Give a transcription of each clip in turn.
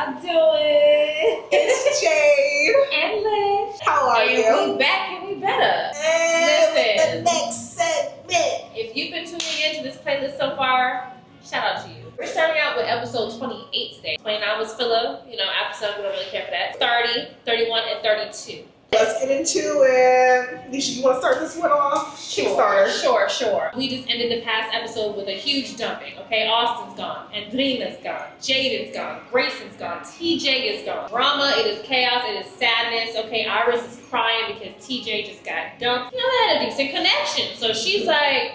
y'all doing? It's Jade. And Liz. How are you? We back and we better. And Listen. the next segment. If you've been tuning into this playlist so far, shout out to you. We're starting out with episode 28 today. 29 was filler, episode, we don't really care for that. 30, 31, and 32. Let's get into it. Nisha, you want to start this one off? Sure. We just ended the past episode with a huge dumping, okay? Austin's gone, Andrina's gone, Jaden's gone, Grayson's gone, TJ is gone. Drama, it is chaos, it is sadness, okay? Iris is crying because TJ just got dumped. They had a decent connection, so she's like,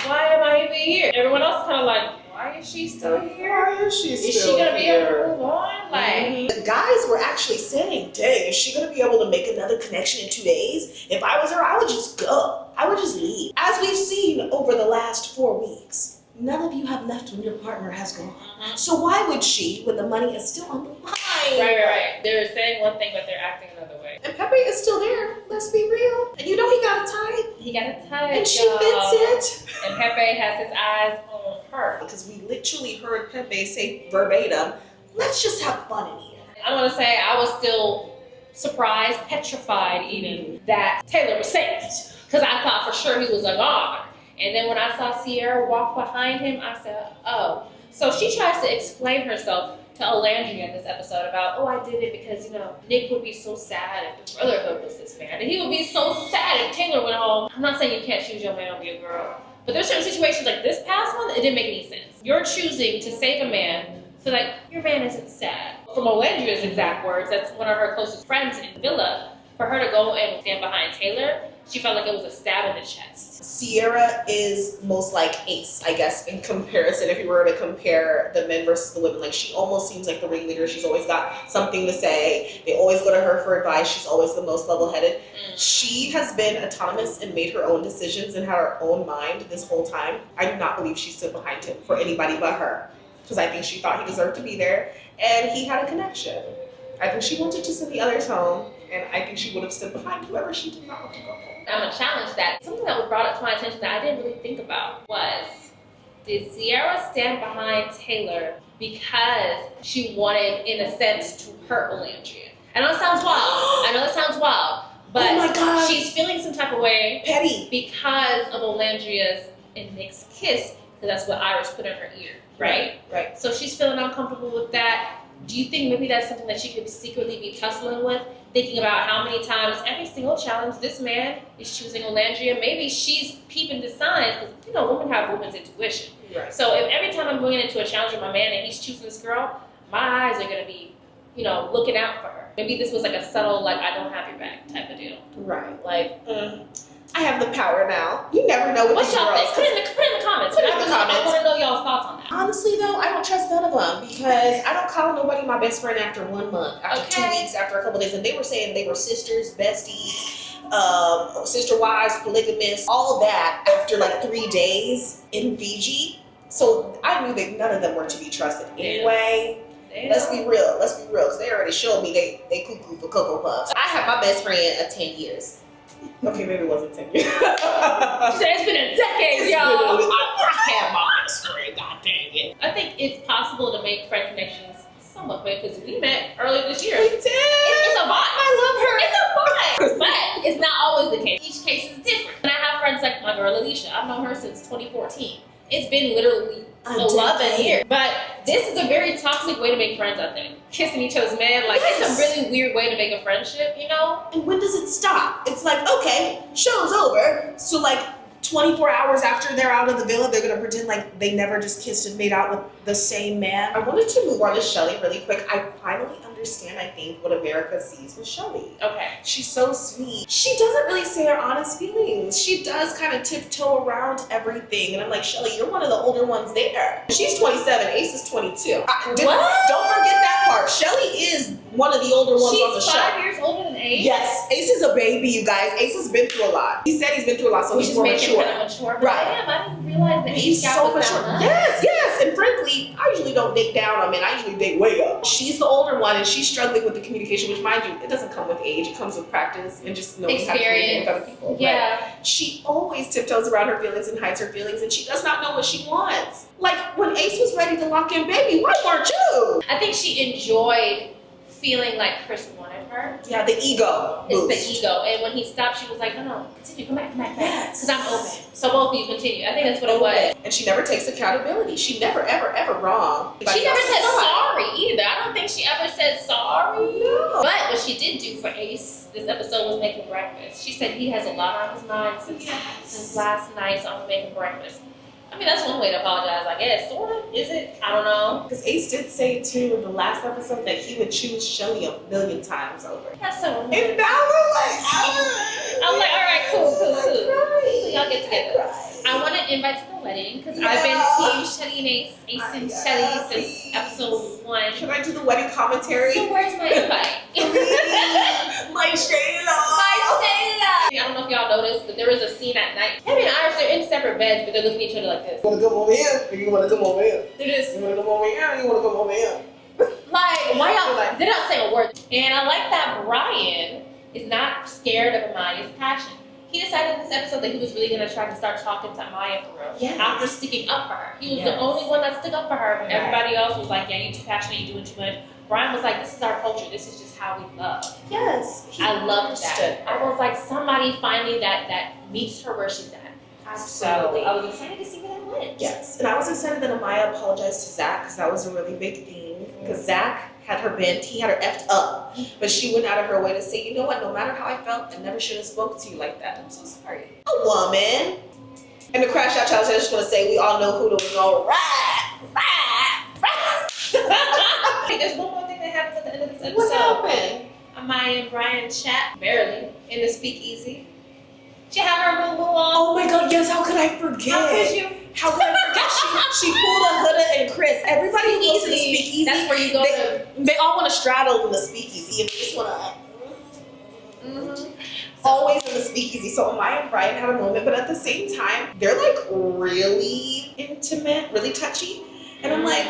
why am I even here? Everyone else is kind of like, why is she still here? Why is she still Is she gonna be here? able to move on? Like, the guys were actually saying, dang, is she gonna be able to make another connection in 2 days? If I was her, I would just go. I would just leave. As we've seen over the last 4 weeks, none of you have left when your partner has gone. So why would she when the money is still on the line? Right. They're saying one thing, but they're acting another way. And Pepe is still there, let's be real. And you know he got a tie. He got a tie, And she fits it. And Pepe has his eyes on her. Because we literally heard Pepe say verbatim, let's just have fun in here. I want to say I was still surprised, petrified even, that Taylor was saved. Because I thought for sure he was a goner. And then when I saw Sierra walk behind him, I said, oh. So she tries to explain herself to Olandria in this episode about, oh, I did it because, Nick would be so sad if the Brotherhood was disbanded. He would be so sad if Taylor went home. I'm not saying you can't choose your man over your girl. But there's certain situations like this past one, it didn't make any sense. You're choosing to save a man so that your man isn't sad. From Olandria's exact words, that's one of her closest friends in Villa. For her to go and stand behind Taylor, she felt like it was a stab in the chest. Sierra is most like Ace, I guess, in comparison. If you were to compare the men versus the women, like she almost seems like the ringleader. She's always got something to say. They always go to her for advice. She's always the most level-headed. She has been autonomous and made her own decisions and had her own mind this whole time. I do not believe she stood behind him for anybody but her, because I think she thought he deserved to be there, and he had a connection. I think she wanted to send the others home, and I think she would have stood behind whoever she did not want to go home. I'm going to challenge that. Something that was brought up to my attention that I didn't really think about was, did Sierra stand behind Taylor because she wanted, in a sense, to hurt Olandria? I know it sounds wild. But oh my God. She's feeling some type of way. Petty. Because of Olandria's and Nick's kiss, because that's what Iris put in her ear, right? Right. So she's feeling uncomfortable with that. Do you think maybe that's something that she could secretly be tussling with? Thinking about how many times, every single challenge, this man is choosing Olandria. Maybe she's peeping the signs, because, women have women's intuition. Right. So if every time I'm going into a challenge with my man and he's choosing this girl, my eyes are going to be, looking out for her. Maybe this was like a subtle, like, I don't have your back type of deal. Right. Like, I have the power now. You never know what y'all think. Put it in the comments. I want to know y'all's thoughts on that. Honestly, though, I don't trust none of them because I don't call nobody my best friend after 1 month, after 2 weeks, after a couple days. And they were saying they were sisters, besties, sister wives, polygamists, all that after like 3 days in Fiji. So I knew that none of them were to be trusted anyway. Damn. Let's be real. Because they already showed me they cuckoo for Cocoa Puffs. I had my best friend of 10 years. Okay, maybe it wasn't 10 years. She said it's been a decade, y'all. I had my best friend, god dang it. I think it's possible to make friend connections somewhat quick because we met earlier this year. We did. It's a vibe. I love her. It's a vibe. But it's not always the case. Each case is different. And I have friends like my girl Alicia. I've known her since 2014. It's been literally 11 years. But this is a very toxic way to make friends, I think. Kissing each other's man, like, yes. It's a really weird way to make a friendship, And when does it stop? It's like, okay, show's over. So, like, 24 hours after they're out of the villa, they're going to pretend like they never just kissed and made out with the same man. I wanted to move on to Shelly really quick. I finally understand, I think, what America sees with Shelly. Okay. She's so sweet. She doesn't really say her honest feelings. She does kind of tiptoe around everything. And I'm like, Shelly, you're one of the older ones there. She's 27. Ace is 22. What? Don't forget that part. Shelly is one of the older ones on the show. She's 5 years older than Ace? Yes, Ace is a baby, you guys. Ace has been through a lot. He said he's been through a lot, so he's more mature. Kind of mature. Right. Damn, I didn't realize that He's Ace so was mature. down. Yes. And frankly, I usually don't date down on men. I usually date way up. She's the older one, and she's struggling with the communication, which, mind you, it doesn't come with age. It comes with practice and just knowing how to communicate with other people. Yeah. But she always tiptoes around her feelings and hides her feelings, and she does not know what she wants. Like, when Ace was ready to lock in baby, why weren't you? I think she enjoyed feeling like Chris wanted her. Yeah, the ego. It's boost. the ego. And when he stopped, she was like, no, continue, come back. Yes. Because I'm open. So both of you continue. I think that's what it was. And she never takes accountability. She never, ever wrong. She never said sorry either. I don't think she ever said sorry. No. But what she did do for Ace this episode was making breakfast. She said he has a lot on his mind since last night, so I'm making breakfast. I mean, that's one way to apologize, I guess. Sort of. Is it? I don't know. Because Ace did say, too, in the last episode that he would choose Shelly 1,000,000 times over. That's so And weird. that was I'm like, all right, cool. Right. So y'all get together. Right. I want to invite to the wedding because I've been Team Shelly and Ace and Shelly since episode 1. Should I do the wedding commentary? So where's my invite? My Shayla. I don't know if y'all noticed, but there is a scene at night. Him and Iris, they're in separate beds, but they're looking at each other like this. You want to come over here? Or you want to come over here? They're just You want to come over here? Or you want to come over here? like, why y'all? They're not saying a word. And I like that Brian is not scared of Amaya's passion. He decided in this episode that he was really going to try to start talking to Amaya for real. Yes. After sticking up for her. He was Yes. the only one that stuck up for her. When Right. everybody else was like, yeah, you're too passionate, you're doing too much. Brian was like, this is our culture. This is just how we love. Yes. I loved that. understood. I was like, somebody finally that meets her where she's at. Absolutely. So I was excited to see where that went. Yes, and I was excited that Amaya apologized to Zach because that was a really big thing. Because Zach had her bent, he had her effed up, but she went out of her way to say, you know what? No matter how I felt, I never should have spoke to you like that. I'm so sorry. A woman. And the crash out challenge. I just want to say we all know Huda was all right. There's one more thing that happened at the end of this episode. What happened? Amaya and Brian chat barely in the speakeasy. She had her moo on. Oh my God! Yes. How could I forget? How could you? How could I forget? She pulled a Huda and Chris. Everybody who goes to the speakeasy. That's where you go to. They all want to straddle in the speakeasy, and they just want to. Mm-hmm. Always in the speakeasy. So Amaya and Brian had a moment, but at the same time, they're like really intimate, really touchy. And I'm like,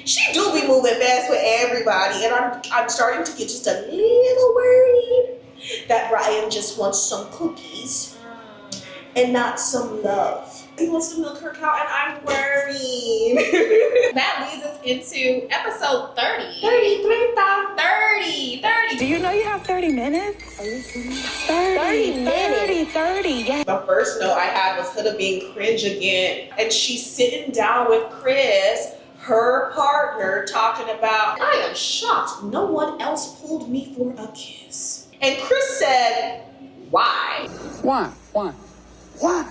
she do be moving fast with everybody. And I'm starting to get just a little worried that Brian just wants some cookies and not some love. He wants to milk her cow, and I'm worried. That leads us into episode 30. 30. Do you know you have 30 minutes? Are you kidding me? 30, yeah. The first note I had was Huda being cringe again. And she's sitting down with Chris, her partner, talking about, I am shocked no one else pulled me for a kiss. And Chris said, why? Why? Why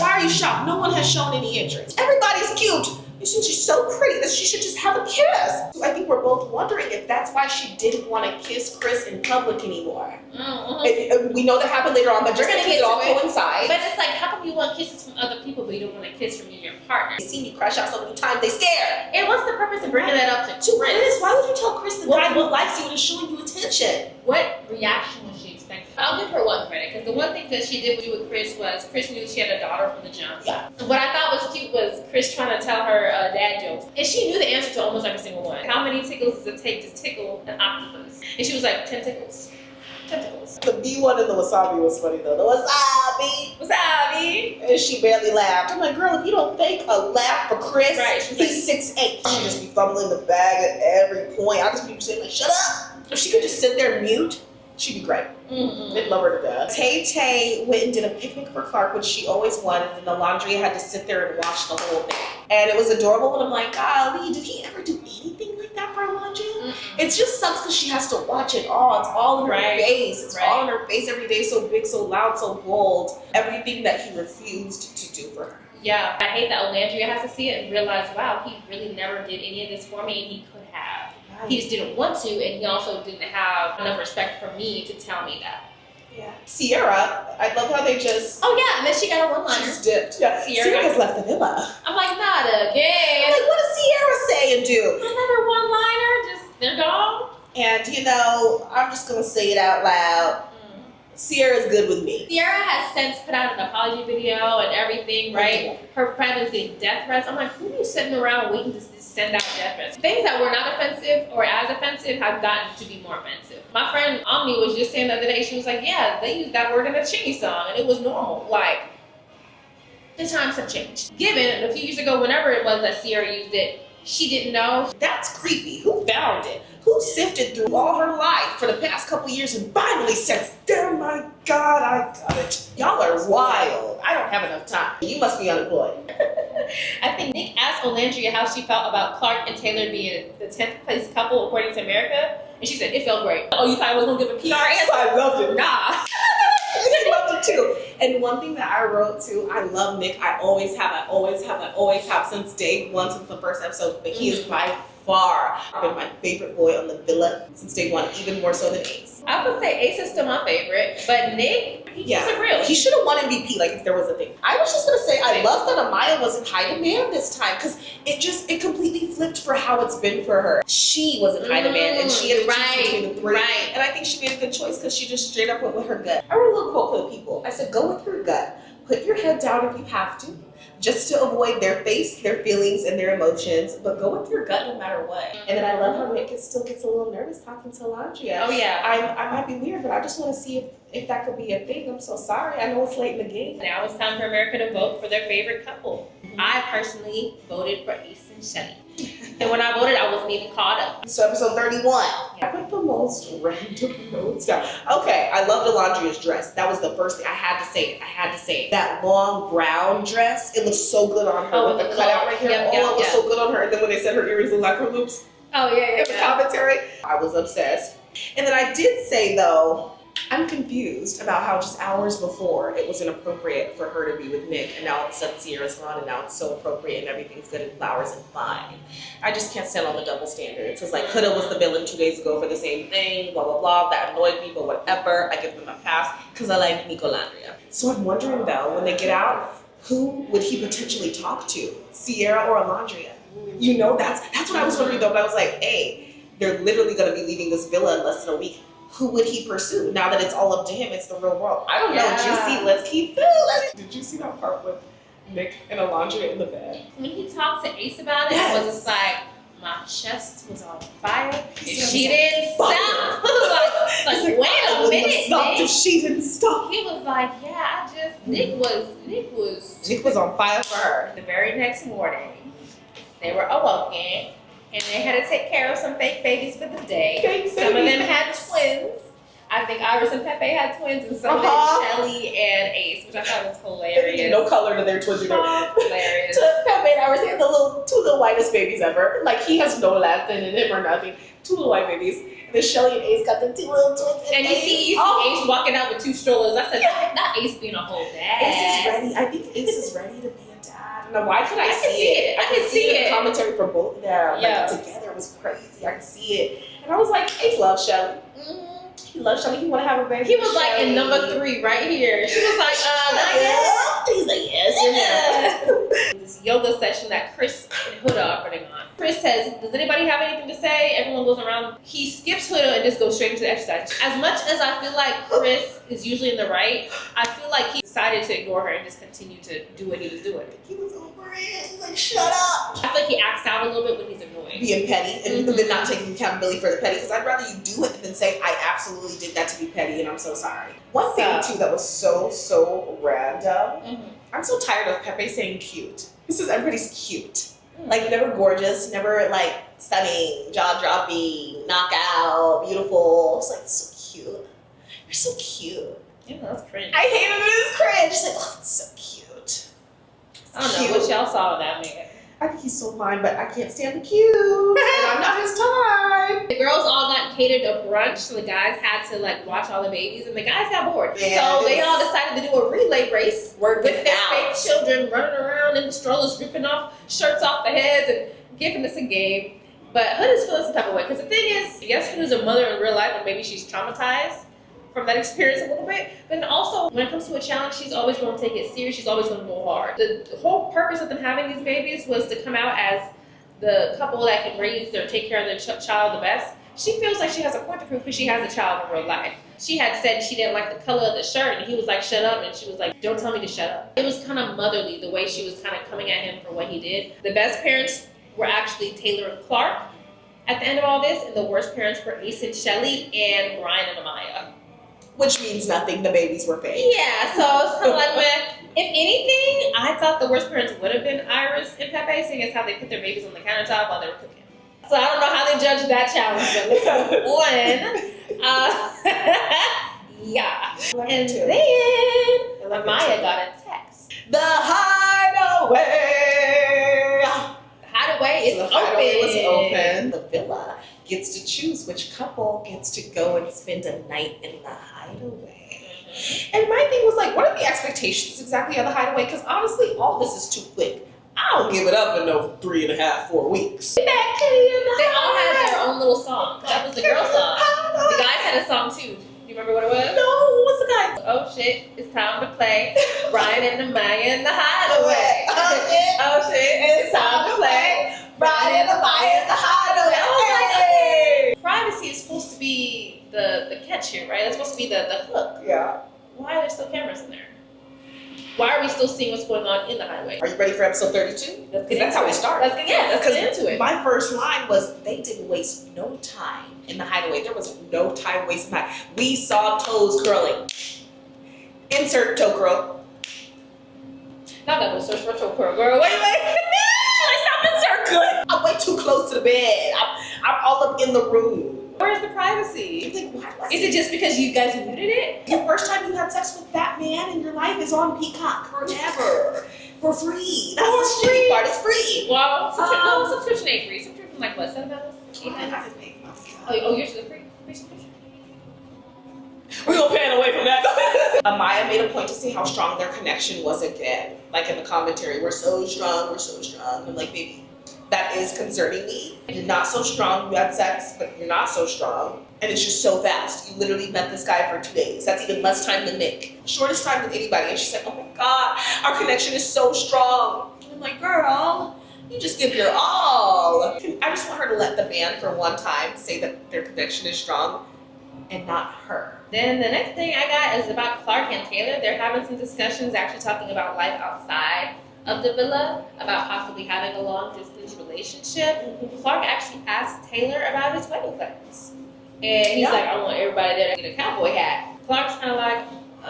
are you shocked? No one has shown any interest. Everybody's cute. Isn't she so pretty that she should just have a kiss? I think we're both wondering if that's why she didn't want to kiss Chris in public anymore. And we know that happened later on, but just because it all coincides. But it's like, how come you want kisses from other people, but you don't want a kiss from your partner? They see me crash out so many times, they scared. And what's the purpose of bringing that up to Chris? Why would you tell Chris the guy who likes you and is showing you attention? What reaction was she expecting? I'll give her one credit, because the one thing that she did with Chris was Chris knew she had a daughter from the jump. Yeah. What I thought was cute was Chris trying to tell her dad jokes. And she knew the answer to almost every single one. How many tickles does it take to tickle an octopus? And she was like, 10 tickles. 10 tickles. The B one and the wasabi was funny though. The wasabi. Wasabi. And she barely laughed. I'm like, girl, if you don't fake a laugh for Chris, Right, he's 6'8". She just be fumbling the bag at every point. I just be saying like, shut up. If she could just sit there mute, she'd be great. I'd love her to death. Tay went and did a picnic for Clark, which she always wanted, and Olandria had to sit there and watch the whole thing. And it was adorable, but I'm like, golly, did he ever do anything like that for Olandria? It just sucks because she has to watch it all. It's all in her face. It's all in her face every day, so big, so loud, so bold. Everything that he refused to do for her. Yeah, I hate that Olandria has to see it and realize, wow, he really never did any of this for me, and he could have. He just didn't want to, and he also didn't have enough respect for me to tell me that. Yeah. Sierra, I love how they just... Oh yeah, and then she got a one-liner. She just dipped. Yeah. Sierra has left the villa. I'm like, not again. I'm like, what does Sierra say and do? Another one-liner, just, they're gone. And you know, I'm just gonna say it out loud. Sierra's good with me. Sierra has since put out an apology video and everything, right? Her friend is getting death threats. I'm like, who are you sitting around waiting to send out death threats? Things that were not offensive or as offensive have gotten to be more offensive. My friend Omni was just saying the other day, she was like, yeah, they used that word in a Chingy song and it was normal. Like, the times have changed. Given a few years ago, whenever it was that Sierra used it, she didn't know. That's creepy. Who found it? Who sifted through all her life for the past couple years and finally said, oh my God, I got it. Y'all are wild. I don't have enough time. You must be unemployed. I think Nic asked Olandria how she felt about Clark and Taylor being the 10th place couple according to America. And she said, it felt great. Oh, you thought I was going to give a PR answer? I loved it. Nah. I loved it too. And one thing that I wrote too, I love Nic. I always have since day one, since the first episode. But he is by far been my favorite boy on the villa since day one, even more so than Ace. I would say Ace is still my favorite, but Nic, he's a real. He should have won MVP, like if there was a thing. I was just gonna say, I love that Amaya was in high demand this time because it completely flipped for how it's been for her. She was in high demand and she had to choose between the three. Right. And I think she made a good choice because she just straight up went with her gut. I wrote a little quote for the people. I said, go with your gut. Put your head down if you have to, just to avoid their face, their feelings, and their emotions, but go with your gut no matter what. And then I love how Nic still gets a little nervous talking to Olandria. Oh yeah. I might be weird, but I just want to see if that could be a thing. I'm so sorry. I know it's late in the game. Now it's time for America to vote for their favorite couple. I personally voted for Ace and Shelly. And when I voted, I wasn't even caught up. So episode 31. I put the most random notes down. Okay, I loved Olandria's dress. That was the first thing. I had to say it. That long brown dress, it looked so good on her with the cutout right here. It was so good on her. And then when they said her earrings looked like her loops. Oh yeah. In the commentary, I was obsessed. And then I did say though, I'm confused about how just hours before it was inappropriate for her to be with Nic, and now all of a sudden Sierra's gone, and now it's so appropriate and everything's good and flowers and fine. I just can't stand on the double standards. It's like Huda was the villain 2 days ago for the same thing, blah blah blah. That annoyed me, but whatever. I give them a pass because I like NicOlandria. So I'm wondering though, when they get out, who would he potentially talk to? Sierra or Olandria? You know, that's what I was wondering though. But I was like, hey, they're literally gonna be leaving this villa in less than a week. Who would he pursue? Now that it's all up to him, it's the real world. I don't know. Juicy, let's keep it. Did you see that part with Nic and Olandria in the bed? When he talked to Ace about it, it was just like, my chest was on fire. And she didn't stop. like, wait a minute, Stop if she didn't stop. He was like, yeah, Nic was on fire for her. The very next morning, they were awoken. And they had to take care of some fake babies for the day. Some of them had twins. I think Iris and Pepe had twins, and some of them Shelly and Ace, which I thought was hilarious. No color to their twins either. Hilarious. To Pepe and Iris, they had the two little whitest babies ever. Like he has no Latin in him or nothing. 2 little white babies. And then Shelly and Ace got the 2 little twins. And you see Ace walking out with 2 strollers. I said, not Ace being a whole dad. Ace is ready. I think Ace is ready to be a dad. Now, why could I see it? I can see it. The commentary for both of them, like together, was crazy. I could see it, and I was like, Ace loves Shelly. He loves Shelly. He want to have a baby. He was like in number 3 right here. She was like, not yet. He's like, yes. This yoga session that Chris and Huda are putting on. Chris says, does anybody have anything to say? Everyone goes around. He skips Huda and just goes straight into the exercise. As much as I feel like Chris is usually in the right, I feel like he decided to ignore her and just continue to do what he was doing. He was over it. He's like, shut up. I feel like he acts out a little bit when he's annoying. Being petty and then not taking accountability for the petty, because I'd rather you do it than say, I absolutely did that to be petty and I'm so sorry. One thing too that was so random, I'm so tired of Pepe saying cute. This is everybody's cute. Like never gorgeous, never like stunning, jaw-dropping, knockout, beautiful. It's like so cute. You're so cute. Yeah, that's cringe. I hate it. It's cringe. It's like, oh, it's so cute. I don't know what y'all saw of that man. I think he's so fine, but I can't stand the cute. And I'm not his type. The girls all got catered a brunch, so the guys had to like watch all the babies, and the guys got bored. Yeah, so they all decided to do a relay race with their fake children running around in the strollers, ripping off shirts off the heads and giving us a game. But Huda's feeling some type of way, because the thing is, yes, Huda's a mother in real life, and maybe she's traumatized from that experience a little bit, but then also when it comes to a challenge, she's always going to take it serious. She's always going to go hard. The whole purpose of them having these babies was to come out as the couple that can raise or take care of their child the best. she feels like she has a point to prove because she has a child in real life. She had said she didn't like the color of the shirt, and he was like, shut up, and she was like, don't tell me to shut up. It was kind of motherly, the way she was kind of coming at him for what he did. The best parents were actually Taylor and Clark at the end of all this, and the worst parents were Ace and Shelly and Brian and Amaya. Which means nothing, the babies were fake. Yeah, so it's kind of like when, if anything, I thought the worst parents would have been Iris and Pepe, seeing as how they put their babies on the countertop while they were cooking. So I don't know how they judged that challenge, but let's move on. Yeah. And then Amaya got a text. The Hideaway! The Hideaway is open. The Hideaway was open. The villa gets to choose which couple gets to go and spend a night in the Hideaway. And my thing was like, what are the expectations exactly of the Hideaway? Because honestly, all this is too quick. I don't give it up in no 3.5, 4 weeks. They all had their own little song. That was the girl song. The guys had a song too. You remember what it was? No, what was the guy? Oh shit, it's time to play. Brian and Amaya in the Hideaway. Oh shit, it's time to play. Brian and Amaya in the Hideaway. Oh, like, privacy is supposed to be the catch here, right? It's supposed to be the hook. Yeah. Why are there still cameras in there? Why are we still seeing what's going on in the Hideaway? Are you ready for episode 32? Because that's how we start. Let's get into it. My first line was, they didn't waste no time in the Hideaway. There was no time wasting time. We saw toes curling. Insert toe curl. Not double search for toe curl, girl. Wait. Stop insert. I'm way too close to the bed. I'm all up in the room. Where's the privacy? Is it just because you guys muted it? The first time you had sex with that man in your life is on Peacock forever. For free. That's the shitty part. It's free. Well, subscription ain't free. Subscription like what, $7? $8? Oh, yours is free subscription? We're gonna pan away from that. Amaya made a point to say how strong their connection was again. Like in the commentary, we're so strong, we're so strong. I'm like, baby, that is concerning me. You're not so strong, you had sex, but you're not so strong. And it's just so fast. You literally met this guy for 2 days. That's even less time than Nick. Shortest time than anybody. And she's like, oh my God, our connection is so strong. And I'm like, girl, you just give your all. I just want her to let the man for one time say that their connection is strong and not her. Then the next thing I got is about Clark and Taylor. They're having some discussions actually talking about life outside of the villa, about possibly having a long-distance relationship. Clark actually asked Taylor about his wedding plans. And he's like, I want everybody there to get a cowboy hat. Clark's kind of like,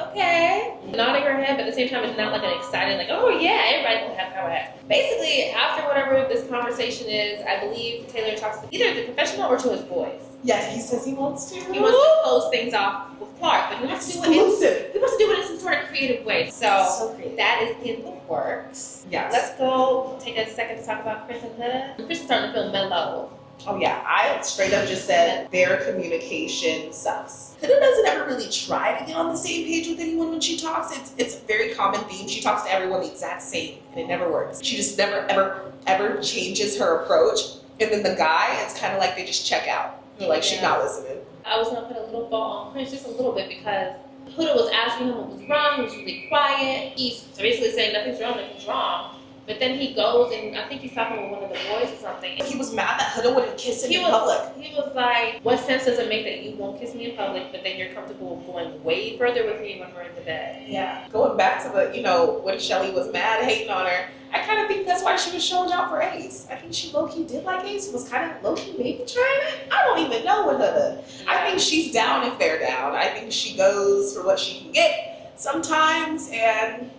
okay. Nodding her head, but at the same time, it's not like an exciting, like, oh yeah, everybody will have a cowboy hat. Basically, after whatever this conversation is, I believe Taylor talks to either the confessional or to his boys. Yes, he says he wants to. He wants to close things off with Clark, but he wants to do it in some sort of creative way. So creative. That is in the works. Yes. Let's go take a second to talk about Chris and Huda. Chris is starting to feel mellow. Oh yeah, I straight up just said their communication sucks. Huda doesn't ever really try to get on the same page with anyone when she talks. It's a very common theme. She talks to everyone the exact same, and it never works. She just never ever changes her approach. And then the guy, it's kind of like they just check out. They're like, she's not listening. I was gonna put a little fault on Chris just a little bit because Huda was asking him what was wrong. He was really quiet. He's basically saying nothing's wrong. But then he goes and I think he's talking with one of the boys or something. He was mad that Huda wouldn't kiss him in public. He was like, what sense does it make that you won't kiss me in public, but then you're comfortable going way further with me when we're in the bed? Yeah. Going back to the, when Shelly was mad, hating on her, I kind of think that's why she was showing out for Ace. I think she low-key did like Ace, was kind of low-key maybe trying it. I don't even know with Huda. I think she's down if they're down. I think she goes for what she can get sometimes, and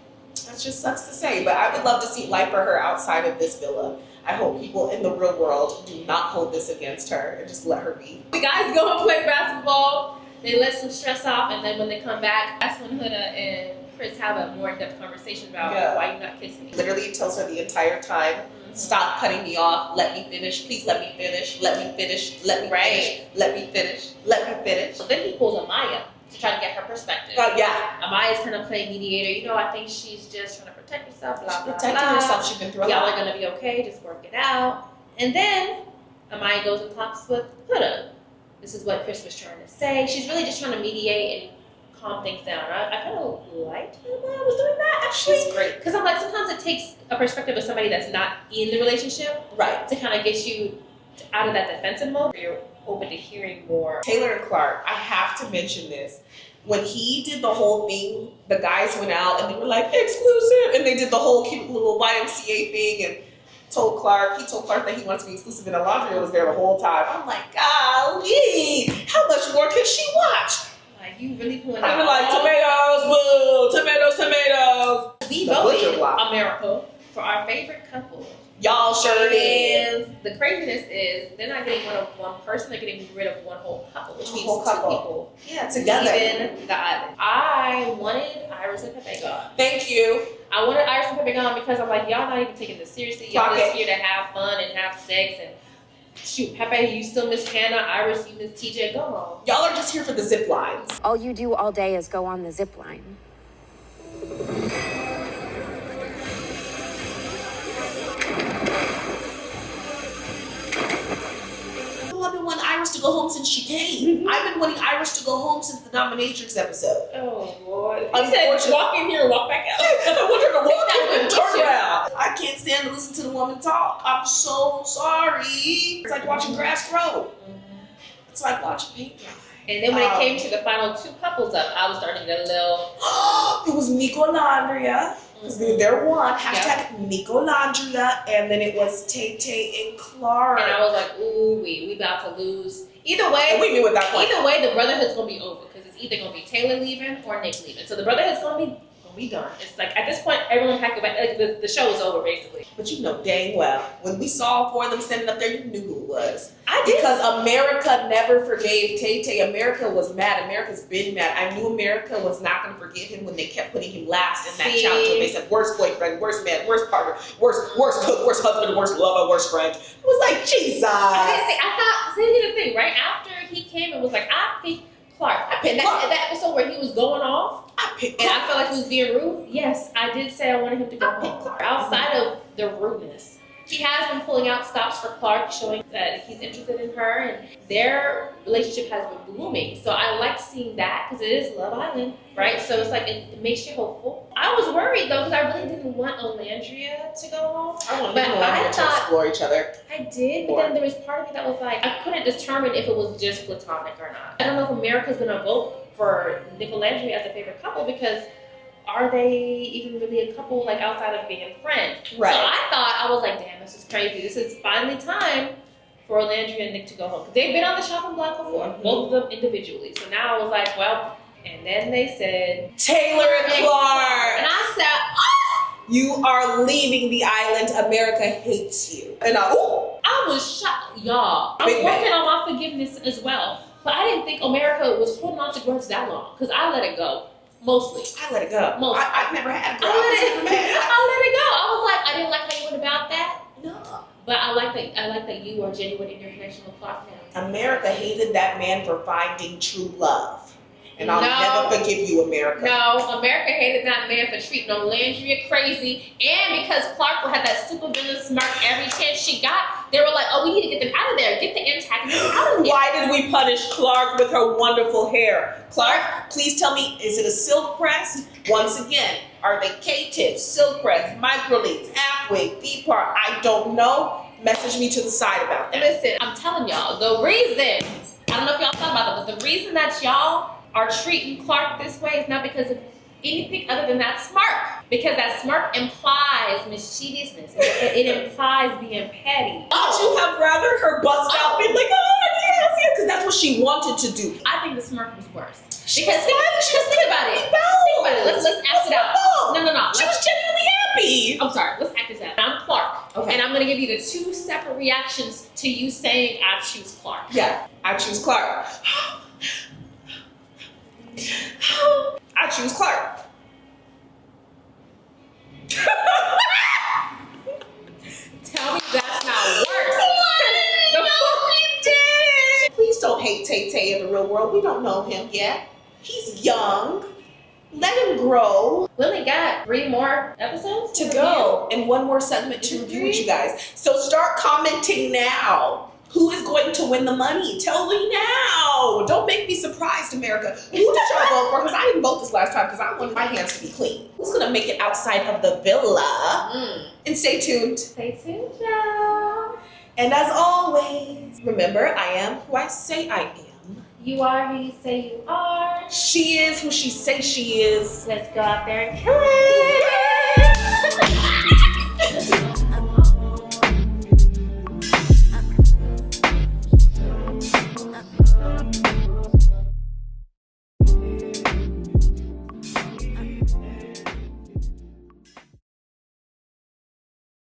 that just sucks to say, but I would love to see life for her outside of this villa. I hope people in the real world do not hold this against her and just let her be. The guys go and play basketball, they let some stress off, and then when they come back, that's when Huda and Chris have a more in-depth conversation about why you're not kissing me. Literally tells her the entire time, stop cutting me off, let me finish, please let me finish, let me finish, let me finish, let me finish, let me finish. So then he pulls Amaya to try to get her perspective. Amaya's kind of playing mediator. I think she's just trying to protect herself, blah, blah, protecting blah. herself. She's been through a lot. Y'all are going to be okay. Just work it out. And then Amaya goes and talks with Huda. This is what Chris was trying to say. She's really just trying to mediate and calm things down. I kind of liked her when I was doing that, actually. She's great. Because I'm like, sometimes it takes a perspective of somebody that's not in the relationship, right, to kind of get you out of that defensive mode, you're open to hearing more. Taylor and Clark, I have to mention this. When he did the whole thing, the guys went out and they were like, exclusive, and they did the whole cute little YMCA thing and he told Clark that he wanted to be exclusive, and Olandria was there the whole time. I'm like, golly, how much more could she watch? Like, you really pulling I'd out be like, tomatoes, boo, tomatoes, tomatoes. We The voted butcher block. America for our favorite couple. Y'all sure did. And the craziness is they're not getting rid of one person, they're getting rid of one whole couple, which means whole two couple. people. Yeah, together. Leaving the island. I wanted Iris and Pepe gone. Thank you. I wanted Iris and Pepe gone because I'm like, y'all not even taking this seriously. Y'all Clock just it. here to have fun and have sex and shoot, Pepe, you still miss Hannah, Iris, you miss TJ, go home. Y'all are just here for the zip lines. All you do all day is go on the zip line. I've been wanting Iris to go home since she came. I've been wanting Iris to go home since the Dominatrix episode. Oh, Lord. He Unfortunately- said, walk in here and walk back out. I want her to walk Take in and that turn picture. around. I can't stand to listen to the woman talk. I'm so sorry. It's like watching grass grow. It's like watching paint dry. And then when it came to the final two couples up, I was starting to get a little... It was Nic and Olandria. Because they're one. Hashtag Nic and Olandria. And then it was Tay and Clark. And I was like, ooh, we about to lose. Either way, And we knew at that point. Either way, the Brotherhood's gonna be over because it's either gonna be Taylor leaving or Nick leaving. So the Brotherhood's gonna be done. It's like at this point, everyone packed back. Like the show is over basically. But you know dang well, when we saw all four of them standing up there, you knew who it was. I did. Because America never forgave Tay. America was mad. America's been mad. I knew America was not going to forgive him when they kept putting him last in that See? challenge. When they said, worst boyfriend, worst man, worst partner, worst cook, worst husband, worst lover, worst friend. It was like, Jesus. I thought. See, here's the thing. Right after he came and was like, I picked Clark. I picked Clark. That episode where he was going off. I picked And Clark. I felt like he was being rude. Yes, I did say I wanted him to go home. Outside of the rudeness, he has been pulling out stops for Clark, showing that he's interested in her, and their relationship has been blooming. So I like seeing that because it is Love Island, right? So it's like it makes you hopeful. I was worried though because I really didn't want Olandria to go home. I wanted But people I to thought- explore each other. I did, but then there was part of me that was like, I couldn't determine if it was just platonic or not. I don't know if America's gonna vote for NicOlandria as a favorite couple because are they even really a couple like outside of being friends? Right. So I was like, damn, this is crazy. This is finally time for Olandria and Nick to go home. 'Cause they've been on the chopping block before, both of them individually. So now I was like, well, and then they said, Taylor and Clark. and I said, You are leaving the island. America hates you. And I was shocked, y'all. I'm Big working on my forgiveness as well. But I didn't think America was holding on to grudge that long. Because I let it go. Mostly. I let it go. Most. I've never had a girl. I let I was it go. I was like, I didn't like how you went about that. no. But I like that you are genuine in your connection with Clark now. America hated that man for finding true love. And I'll No. never forgive you, America. No, America hated that man for treating Olandria crazy. And because Clark had that super villain smirk every chance she got, they were like, oh, we need to get them out of there. Get the antagonist out of here. Why did we punish Clark with her wonderful hair? Clark, please tell me, is it a silk press? Once again, are they K-tips, silk press, microleads, half wig, deep part? I don't know. Message me to the side about that. Listen, I'm telling y'all, the reason, I don't know if y'all thought about that, but the reason that y'all are treating Clark this way is not because of anything other than that smirk. Because that smirk implies mischievousness. It implies being petty. Would you have rather her bust out and be like, oh, yes, because that's what she wanted to do. I think the smirk was worse. She Because was think, fine. just think about it. Think about it. Let's act it out. No. She was genuinely happy. I'm sorry. Let's act this out. I'm Clark. Okay. And I'm going to give you the two separate reactions to you saying I choose Clark. Yeah, I choose Clark. I choose Clark. Tell me that's not worse. Please don't hate Tay in the real world. We don't know him yet. He's young. Let him grow. We only got 3 more episodes To go. And one more segment to review with you guys. So start commenting now. Who is going to win the money? Tell me now. Don't make me surprised, America. Who did y'all vote for? Because I didn't vote this last time because I wanted my hands to be clean. Who's going to make it outside of the villa? And stay tuned. Stay tuned, y'all. And as always, remember, I am who I say I am. You are who you say you are. She is who she says she is. Let's go out there and kill it.